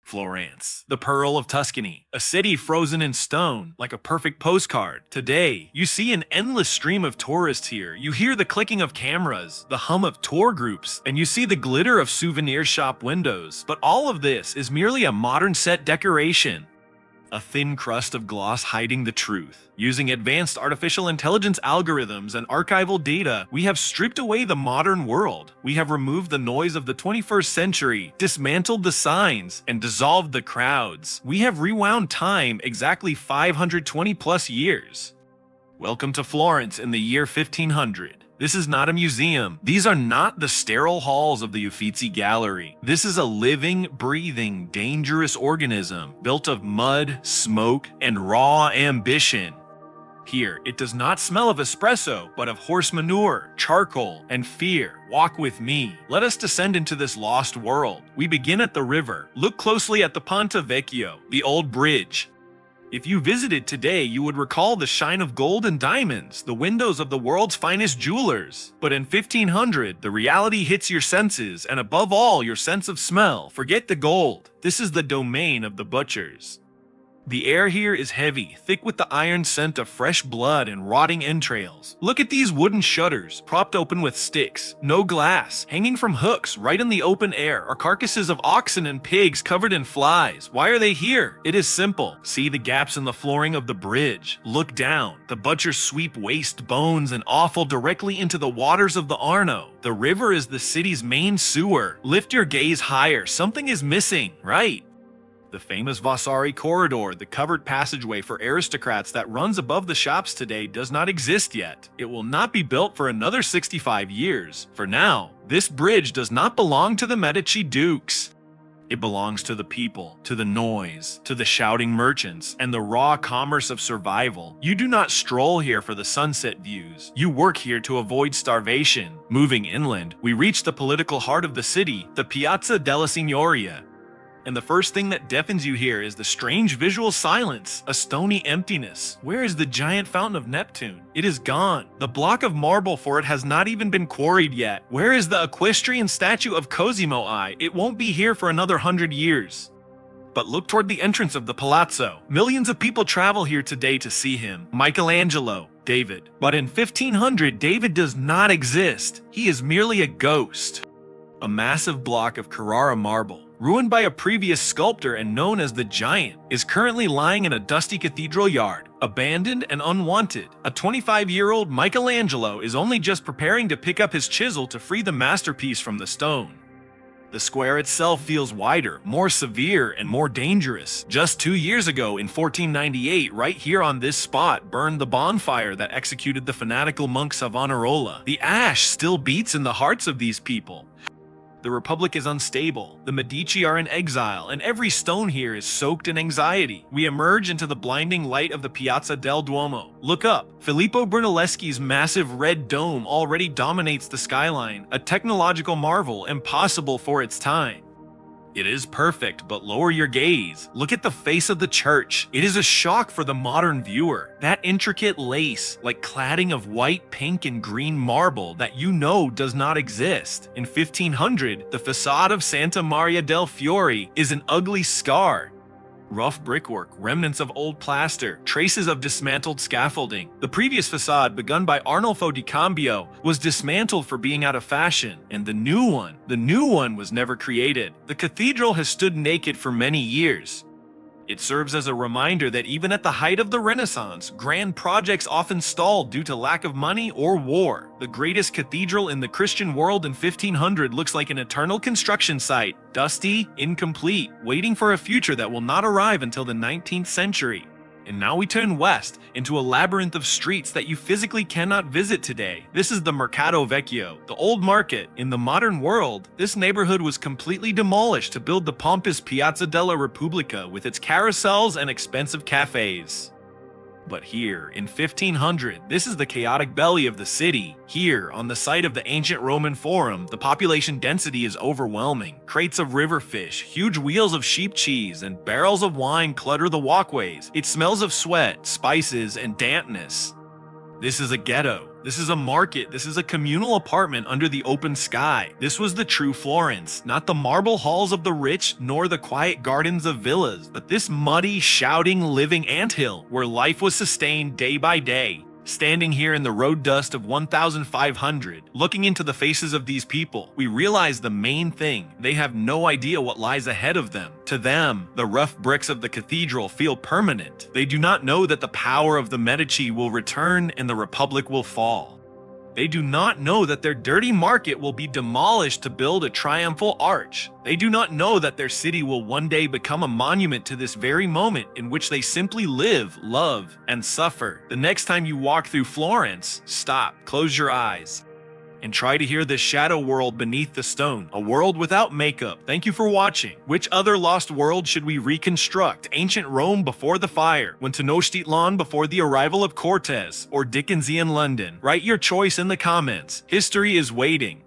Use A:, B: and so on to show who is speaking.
A: Florence, the Pearl of Tuscany, a city frozen in stone, like a perfect postcard. Today, you see an endless stream of tourists here. You hear the clicking of cameras, the hum of tour groups, and you see the glitter of souvenir shop windows. But all of this is merely a modern set decoration. A thin crust of gloss hiding the truth. Using advanced artificial intelligence algorithms and archival data, we have stripped away the modern world. We have removed the noise of the 21st century, dismantled the signs, and dissolved the crowds. We have rewound time exactly 520 plus years. Welcome to Florence in the year 1500. This is not a museum. These are not the sterile halls of the Uffizi Gallery. This is a living, breathing, dangerous organism built of mud, smoke, and raw ambition. Here, it does not smell of espresso, but of horse manure, charcoal, and fear. Walk with me. Let us descend into this lost world. We begin at the river. Look closely at the Ponte Vecchio, the old bridge. If you visited today, you would recall the shine of gold and diamonds, the windows of the world's finest jewelers. But in 1500, the reality hits your senses, and above all, your sense of smell. Forget the gold. This is the domain of the butchers. The air here is heavy, thick with the iron scent of fresh blood and rotting entrails. Look at these wooden shutters, propped open with sticks. No glass. Hanging from hooks right in the open air are carcasses of oxen and pigs covered in flies. Why are they here? It is simple. See the gaps in the flooring of the bridge. Look down. The butchers sweep waste, bones, and offal directly into the waters of the Arno. The river is the city's main sewer. Lift your gaze higher. Something is missing, right? The famous Vasari corridor, the covered passageway for aristocrats that runs above the shops today, does not exist yet. It will not be built for another 65 years. For now, this bridge does not belong to the Medici dukes. It belongs to the people, to the noise, to the shouting merchants, and the raw commerce of survival. You do not stroll here for the sunset views. You work here to avoid starvation. Moving inland, we reach the political heart of the city, the Piazza della Signoria. And the first thing that deafens you here is the strange visual silence, a stony emptiness. Where is the giant fountain of Neptune? It is gone. The block of marble for it has not even been quarried yet. Where is the equestrian statue of Cosimo I? It won't be here for another 100 years. But look toward the entrance of the palazzo. Millions of people travel here today to see him. Michelangelo, David. But in 1500, David does not exist. He is merely a ghost. A massive block of Carrara marble, ruined by a previous sculptor and known as the Giant, is currently lying in a dusty cathedral yard, abandoned and unwanted. A 25-year-old Michelangelo is only just preparing to pick up his chisel to free the masterpiece from the stone. The square itself feels wider, more severe, and more dangerous. Just 2 years ago, in 1498, right here on this spot, burned the bonfire that executed the fanatical monk Savonarola. The ash still beats in the hearts of these people. The Republic is unstable, the Medici are in exile, and every stone here is soaked in anxiety. We emerge into the blinding light of the Piazza del Duomo. Look up. Filippo Brunelleschi's massive red dome already dominates the skyline, a technological marvel impossible for its time. It is perfect, but lower your gaze. Look at the face of the church. It is a shock for the modern viewer. That intricate lace, like cladding of white, pink, and green marble that you know does not exist. In 1500, the facade of Santa Maria del Fiore is an ugly scar. Rough brickwork, remnants of old plaster, traces of dismantled scaffolding. The previous facade, begun by Arnolfo di Cambio, was dismantled for being out of fashion, and the new one was never created. The cathedral has stood naked for many years. It serves as a reminder that even at the height of the Renaissance, grand projects often stalled due to lack of money or war. The greatest cathedral in the Christian world in 1500 looks like an eternal construction site, dusty, incomplete, waiting for a future that will not arrive until the 19th century. And now we turn west into a labyrinth of streets that you physically cannot visit today. This is the Mercato Vecchio, the old market. In the modern world, this neighborhood was completely demolished to build the pompous Piazza della Repubblica with its carousels and expensive cafes. But here, in 1500, this is the chaotic belly of the city. Here, on the site of the ancient Roman Forum, the population density is overwhelming. Crates of river fish, huge wheels of sheep cheese, and barrels of wine clutter the walkways. It smells of sweat, spices, and dampness. This is a ghetto. This is a market. This is a communal apartment under the open sky. This was the true Florence, not the marble halls of the rich, nor the quiet gardens of villas, but this muddy, shouting, living anthill where life was sustained day by day. Standing here in the road dust of 1,500, looking into the faces of these people, we realize the main thing: they have no idea what lies ahead of them. To them, the rough bricks of the cathedral feel permanent. They do not know that the power of the Medici will return and the Republic will fall. They do not know that their dirty market will be demolished to build a triumphal arch. They do not know that their city will one day become a monument to this very moment in which they simply live, love, and suffer. The next time you walk through Florence, stop, close your eyes, and try to hear the shadow world beneath the stone, a world without makeup. Thank you for watching. Which other lost world should we reconstruct? Ancient Rome before the fire, when Tenochtitlan before the arrival of Cortez, or Dickensian London? Write your choice in the comments. History is waiting.